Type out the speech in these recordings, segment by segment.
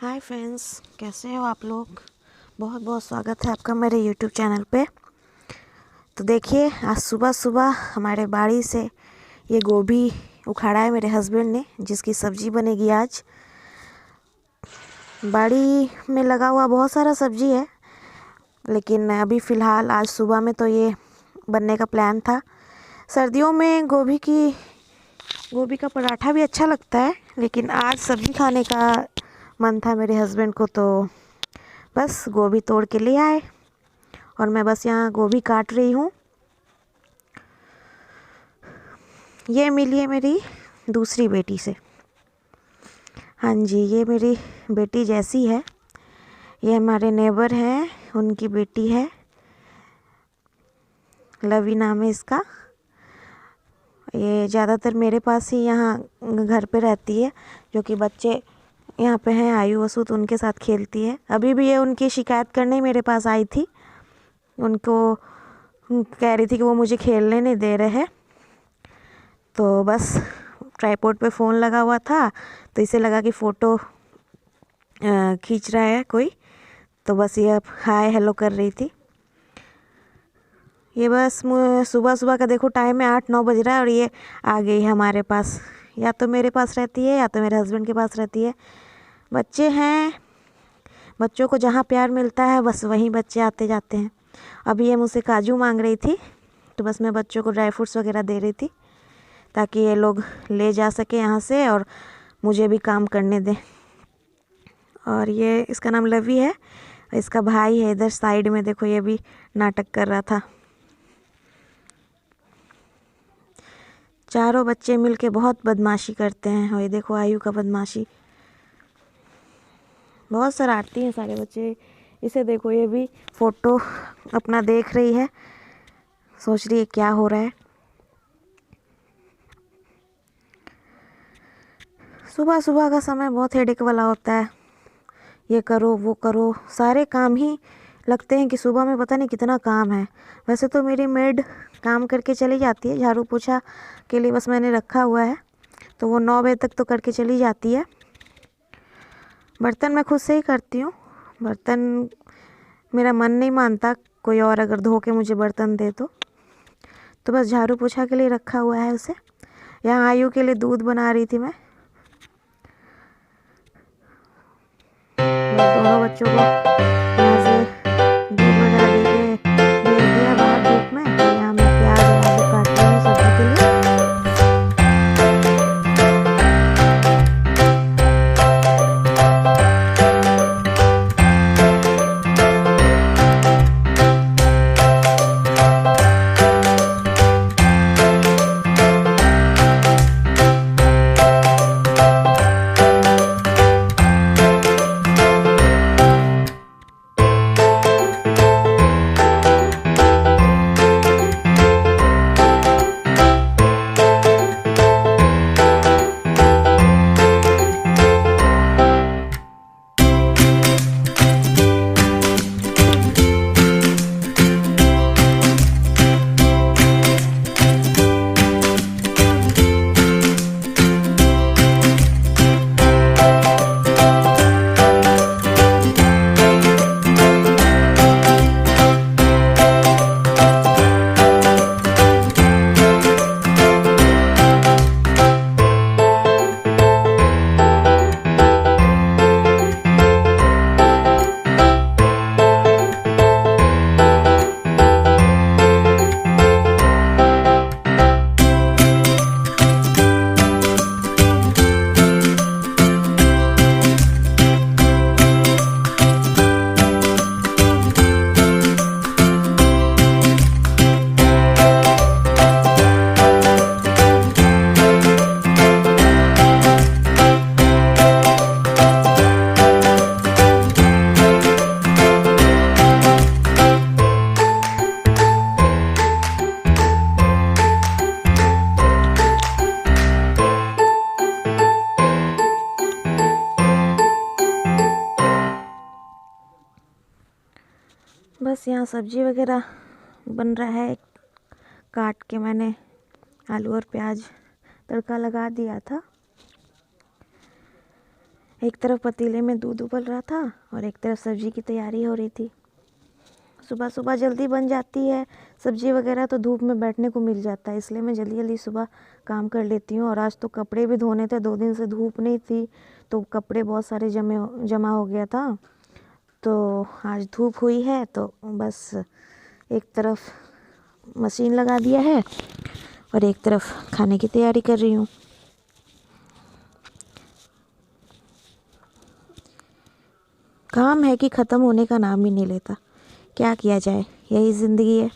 Hi friends, कैसे हो आप लोग। बहुत बहुत स्वागत है आपका मेरे यूट्यूब चैनल पे। तो देखिए, आज सुबह सुबह हमारे बाड़ी से ये गोभी उखाड़ा है मेरे हस्बैंड ने, जिसकी सब्ज़ी बनेगी आज। बाड़ी में लगा हुआ बहुत सारा सब्ज़ी है, लेकिन अभी फ़िलहाल आज सुबह में तो ये बनने का प्लान था। सर्दियों में गोभी का पराठा भी अच्छा लगता है, लेकिन आज सब्ज़ी खाने का मन था मेरे हस्बैंड को, तो बस गोभी तोड़ के ले आए और मैं बस यहाँ गोभी काट रही हूँ। ये मिली है मेरी दूसरी बेटी से। हाँ जी, ये मेरी बेटी जैसी है। ये हमारे नेबर हैं, उनकी बेटी है, लवी नाम है इसका। ये ज़्यादातर मेरे पास ही यहाँ घर पे रहती है, जो कि बच्चे यहाँ पे हैं आयु वसु, तो उनके साथ खेलती है। अभी भी ये उनकी शिकायत करने मेरे पास आई थी। उनको कह रही थी कि वो मुझे खेलने नहीं दे रहे हैं। तो बस ट्राइपॉड पे फ़ोन लगा हुआ था, तो इसे लगा कि फ़ोटो खींच रहा है कोई, तो बस ये हाय हेलो कर रही थी। ये बस सुबह सुबह का देखो टाइम है, 8-9 बज रहा है और ये आ गई है हमारे पास। या तो मेरे पास रहती है या तो मेरे हस्बैंड के पास रहती है। बच्चे हैं, बच्चों को जहाँ प्यार मिलता है बस वहीं बच्चे आते जाते हैं। अभी ये मुझसे काजू मांग रही थी, तो बस मैं बच्चों को ड्राई फ्रूट्स वगैरह दे रही थी, ताकि ये लोग ले जा सके यहाँ से और मुझे भी काम करने दें। और ये इसका नाम लवी है, इसका भाई है इधर साइड में, देखो ये भी नाटक कर रहा था। चारों बच्चे मिलके बहुत बदमाशी करते हैं। और ये देखो आयु का बदमाशी, बहुत शरारती हैं सारे बच्चे। इसे देखो, ये भी फ़ोटो अपना देख रही है, सोच रही है क्या हो रहा है। सुबह सुबह का समय बहुत हेडेक वाला होता है, ये करो वो करो, सारे काम ही लगते हैं कि सुबह में पता नहीं कितना काम है। वैसे तो मेरी मेड काम करके चली जाती है, झाड़ू पोछा के लिए बस मैंने रखा हुआ है, तो वो 9 बजे तक तो करके चली जाती है। बर्तन मैं खुद से ही करती हूँ। बर्तन मेरा मन नहीं मानता कोई और अगर धो के मुझे बर्तन दे तो बस झाड़ू पोछा के लिए रखा हुआ है उसे। यहाँ आयु के लिए दूध बना रही थी मैं। दोनों बच्चों को यहाँ से दूध वगैरह दे के भेज दिया बाहर धूप में। यहाँ मैं प्याज और आलू काट रही हूँ सब्जी के लिए। बस यहाँ सब्जी वगैरह बन रहा है। काट के मैंने आलू और प्याज तड़का लगा दिया था। एक तरफ पतीले में दूध उबल रहा था और एक तरफ सब्जी की तैयारी हो रही थी। सुबह सुबह जल्दी बन जाती है सब्जी वगैरह, तो धूप में बैठने को मिल जाता है, इसलिए मैं जल्दी जल्दी सुबह काम कर लेती हूँ। और आज तो कपड़े भी धोने थे, 2 दिन से धूप नहीं थी तो कपड़े बहुत सारे जमा हो गया था। तो आज धूप हुई है तो बस एक तरफ मशीन लगा दिया है और एक तरफ खाने की तैयारी कर रही हूँ। काम है कि ख़त्म होने का नाम ही नहीं लेता, क्या किया जाए, यही ज़िंदगी है।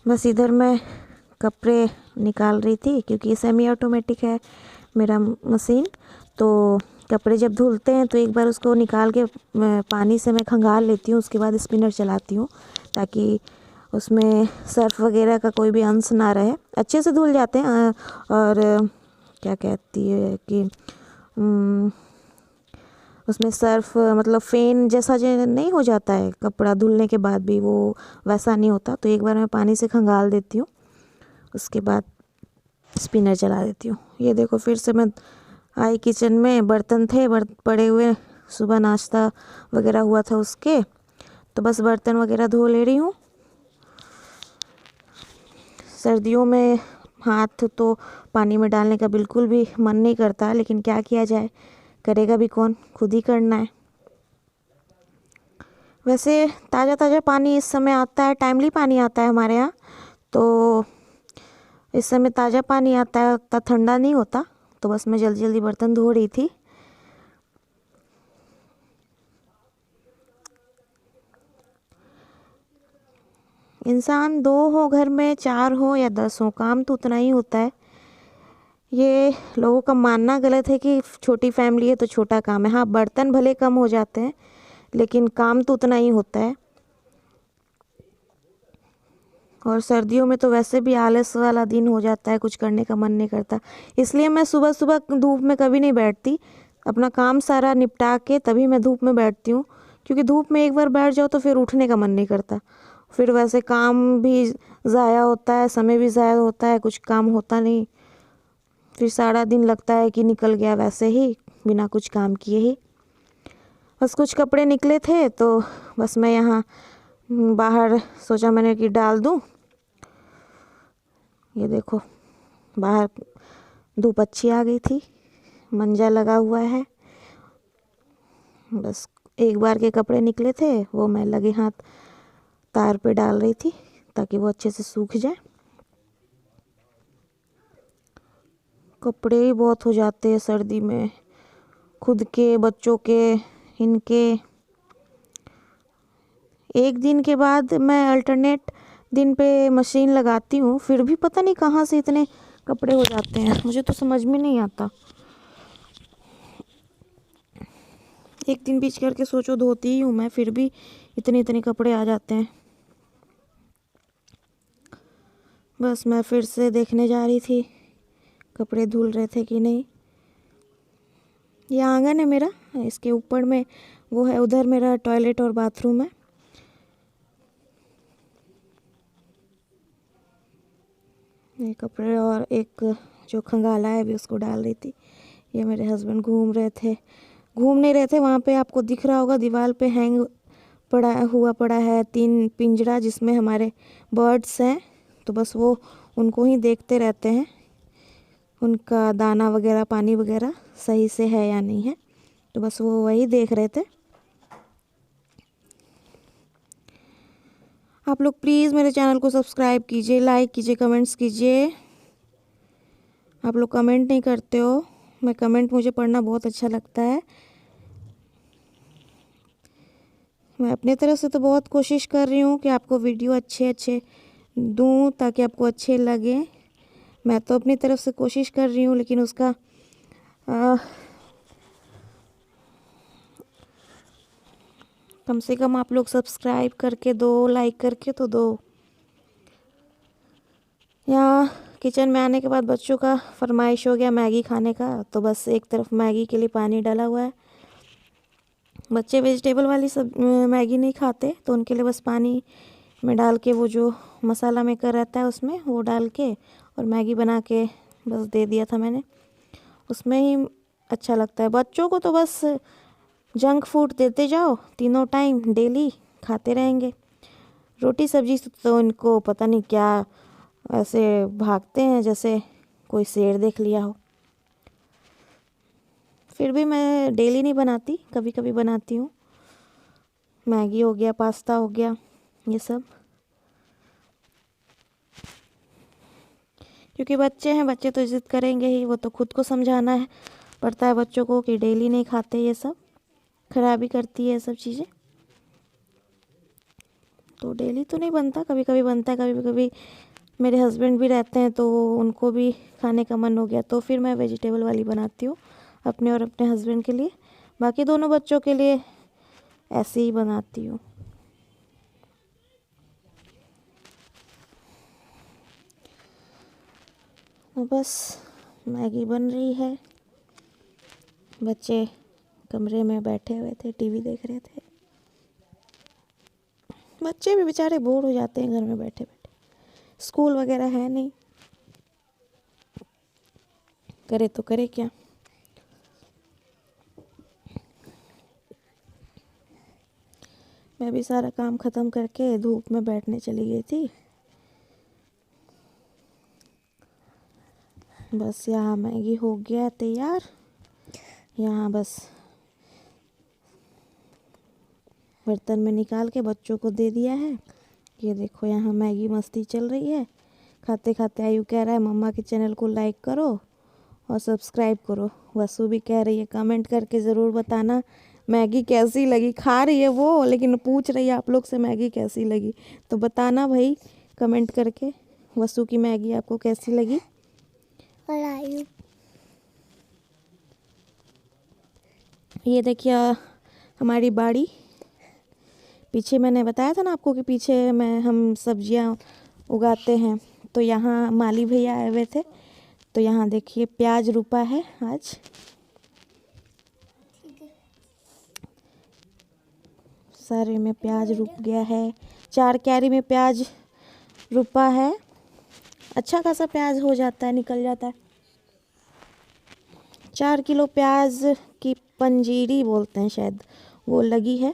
बस इधर मैं कपड़े निकाल रही थी क्योंकि सेमी ऑटोमेटिक है मेरा मशीन, तो कपड़े जब धुलते हैं तो एक बार उसको निकाल के पानी से मैं खंगाल लेती हूँ, उसके बाद स्पिनर चलाती हूँ ताकि उसमें सर्फ वगैरह का कोई भी अंश ना रहे। अच्छे से धुल जाते हैं और क्या कहती है कि उसमें सर्फ मतलब फ़ेन जैसा जो नहीं हो जाता है कपड़ा धुलने के बाद भी, वो वैसा नहीं होता। तो एक बार मैं पानी से खंगाल देती हूँ, उसके बाद स्पिनर चला देती हूँ। ये देखो फिर से मैं आई किचन में, बर्तन थे पड़े हुए, सुबह नाश्ता वगैरह हुआ था उसके, तो बस बर्तन वगैरह धो ले रही हूँ। सर्दियों में हाथ तो पानी में डालने का बिल्कुल भी मन नहीं करता, लेकिन क्या किया जाए, करेगा भी कौन, खुद ही करना है। वैसे ताज़ा ताज़ा पानी इस समय आता है, टाइमली पानी आता है हमारे यहाँ, तो इस समय ताज़ा पानी आता है, उतना ठंडा नहीं होता। तो बस मैं जल्दी जल्दी बर्तन धो रही थी। इंसान 2 हो घर में, 4 हो या 10 हो, काम तो उतना ही होता है। ये लोगों का मानना गलत है कि छोटी फैमिली है तो छोटा काम है। हाँ, बर्तन भले कम हो जाते हैं लेकिन काम तो उतना ही होता है। और सर्दियों में तो वैसे भी आलस वाला दिन हो जाता है, कुछ करने का मन नहीं करता, इसलिए मैं सुबह सुबह धूप में कभी नहीं बैठती। अपना काम सारा निपटा के तभी मैं धूप में बैठती हूँ, क्योंकि धूप में एक बार बैठ जाओ तो फिर उठने का मन नहीं करता। फिर वैसे काम भी ज़ाया होता है, समय भी ज़ाया होता है, कुछ काम होता नहीं, फिर सारा दिन लगता है कि निकल गया वैसे ही बिना कुछ काम किए ही। बस कुछ कपड़े निकले थे तो बस मैं यहाँ बाहर सोचा मैंने कि डाल दूँ। ये देखो बाहर धूप अच्छी आ गई थी, मंजा लगा हुआ है। बस एक बार के कपड़े निकले थे वो मैं लगे हाथ तार पे डाल रही थी ताकि वो अच्छे से सूख जाए। कपड़े ही बहुत हो जाते हैं सर्दी में, खुद के, बच्चों के, इनके। एक दिन के बाद मैं अल्टरनेट दिन पे मशीन लगाती हूँ, फिर भी पता नहीं कहाँ से इतने कपड़े हो जाते हैं, मुझे तो समझ में नहीं आता। एक दिन बीच करके सोचो धोती ही हूँ मैं, फिर भी इतने इतने कपड़े आ जाते हैं। बस मैं फिर से देखने जा रही थी कपड़े धुल रहे थे कि नहीं। ये आंगन है मेरा, इसके ऊपर में वो है, उधर मेरा टॉयलेट और बाथरूम है। ये कपड़े और एक जो खंगाला है भी उसको डाल रही थी। ये मेरे हस्बैंड घूम नहीं रहे थे, वहाँ पे आपको दिख रहा होगा दीवार पे हैंग पड़ा है 3 पिंजरा जिसमें हमारे बर्ड्स हैं, तो बस वो उनको ही देखते रहते हैं, उनका दाना वगैरह पानी वगैरह सही से है या नहीं है, तो बस वो वही देख रहे थे। आप लोग प्लीज़ मेरे चैनल को सब्सक्राइब कीजिए, लाइक कीजिए, कमेंट्स कीजिए। आप लोग कमेंट नहीं करते हो, मैं कमेंट मुझे पढ़ना बहुत अच्छा लगता है। मैं अपने तरफ से तो बहुत कोशिश कर रही हूँ कि आपको वीडियो अच्छे दूँ ताकि आपको अच्छे लगे। मैं तो अपनी तरफ से कोशिश कर रही हूँ, लेकिन उसका कम से कम आप लोग सब्सक्राइब करके दो, लाइक करके तो दो। यहाँ किचन में आने के बाद बच्चों का फरमाइश हो गया मैगी खाने का, तो बस एक तरफ मैगी के लिए पानी डाला हुआ है। बच्चे वेजिटेबल वाली सब मैगी नहीं खाते, तो उनके लिए बस पानी में डाल के वो जो मसाला मेकर रहता है उसमें वो डाल के और मैगी बना के बस दे दिया था मैंने। उसमें ही अच्छा लगता है। बच्चों को तो बस जंक फूड देते जाओ, तीनों टाइम डेली खाते रहेंगे। रोटी सब्जी से तो इनको पता नहीं क्या, ऐसे भागते हैं जैसे कोई शेर देख लिया हो। फिर भी मैं डेली नहीं बनाती, कभी कभी बनाती हूँ। मैगी हो गया, पास्ता हो गया, ये सब। क्योंकि बच्चे हैं, बच्चे तो जिद करेंगे ही, वो तो खुद को समझाना है पड़ता है बच्चों को कि डेली नहीं खाते, ये सब खराबी करती है ये सब चीज़ें। तो डेली तो नहीं बनता, कभी कभी बनता है। कभी कभी मेरे हस्बैंड भी रहते हैं तो उनको भी खाने का मन हो गया तो फिर मैं वेजिटेबल वाली बनाती हूँ अपने और अपने हस्बैंड के लिए। बाकी दोनों बच्चों के लिए ऐसे ही बनाती हूँ। बस मैगी बन रही है, बच्चे कमरे में बैठे हुए थे, टीवी देख रहे थे। बच्चे भी बेचारे बोर हो जाते हैं घर में बैठे बैठे, स्कूल वगैरह है नहीं, करे तो करे क्या। मैं भी सारा काम ख़त्म करके धूप में बैठने चली गई थी। बस यहाँ मैगी हो गया तैयार। यहाँ बस बर्तन में निकाल के बच्चों को दे दिया है। ये देखो यहाँ मैगी मस्ती चल रही है। खाते खाते आयु कह रहा है मम्मा के चैनल को लाइक करो और सब्सक्राइब करो। वसु भी कह रही है कमेंट करके ज़रूर बताना मैगी कैसी लगी। खा रही है वो, लेकिन पूछ रही है आप लोग से मैगी कैसी लगी, तो बताना भाई कमेंट करके वसु की मैगी आपको कैसी लगी। और आयु ये देखिए हमारी बाड़ी, पीछे मैंने बताया था ना आपको कि पीछे हम सब्जियां उगाते हैं। तो यहाँ माली भैया आए हुए थे, तो यहाँ देखिए प्याज रोपा है आज। सारे में प्याज रुक गया है, 4 क्यारी में प्याज रुपा है। अच्छा खासा प्याज हो जाता है, निकल जाता है। 4 किलो प्याज की पंजीरी बोलते हैं शायद, वो लगी है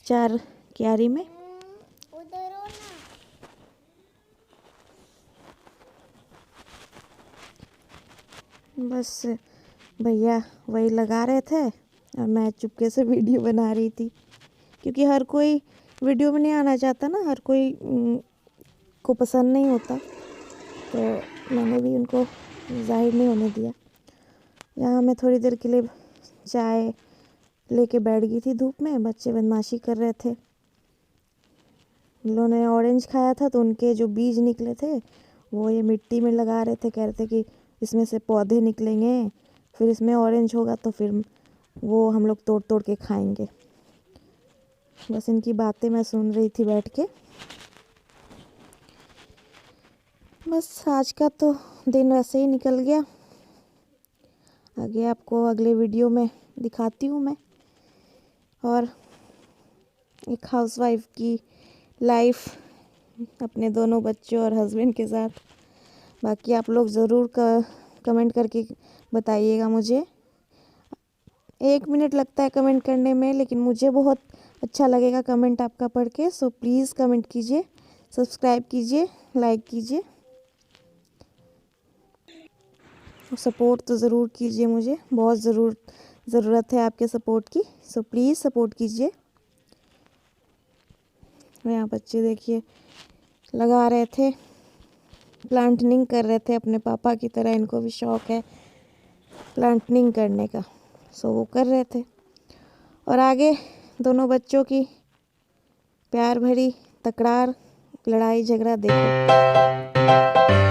4 क्यारी में। बस भैया वही लगा रहे थे और मैं चुपके से वीडियो बना रही थी, क्योंकि हर कोई वीडियो में नहीं आना चाहता ना, हर कोई को पसंद नहीं होता, तो मैंने भी उनको जाहिर नहीं होने दिया। यहाँ मैं थोड़ी देर के लिए चाय लेके बैठ गई थी धूप में। बच्चे बदमाशी कर रहे थे, उन्होंने ऑरेंज खाया था तो उनके जो बीज निकले थे वो ये मिट्टी में लगा रहे थे। कह रहे थे कि इसमें से पौधे निकलेंगे, फिर इसमें ऑरेंज होगा तो फिर वो हम लोग तोड़ तोड़ के खाएंगे। बस इनकी बातें मैं सुन रही थी बैठ के। बस आज का तो दिन वैसे ही निकल गया। आगे आपको अगले वीडियो में दिखाती हूँ मैं, और एक हाउसवाइफ की लाइफ अपने दोनों बच्चों और हस्बैंड के साथ। बाकी आप लोग ज़रूर कमेंट करके बताइएगा मुझे। 1 मिनट लगता है कमेंट करने में, लेकिन मुझे बहुत अच्छा लगेगा कमेंट आपका पढ़ के। सो प्लीज़ कमेंट कीजिए, सब्सक्राइब कीजिए, लाइक कीजिए, सपोर्ट तो ज़रूर कीजिए। मुझे बहुत ज़रूरत है आपके सपोर्ट की। सो प्लीज़ सपोर्ट कीजिए। यहाँ बच्चे देखिए लगा रहे थे, प्लांटनिंग कर रहे थे अपने पापा की तरह। इनको भी शौक़ है प्लांटनिंग करने का, सो वो कर रहे थे। और आगे दोनों बच्चों की प्यार भरी तकरार, लड़ाई झगड़ा देखो।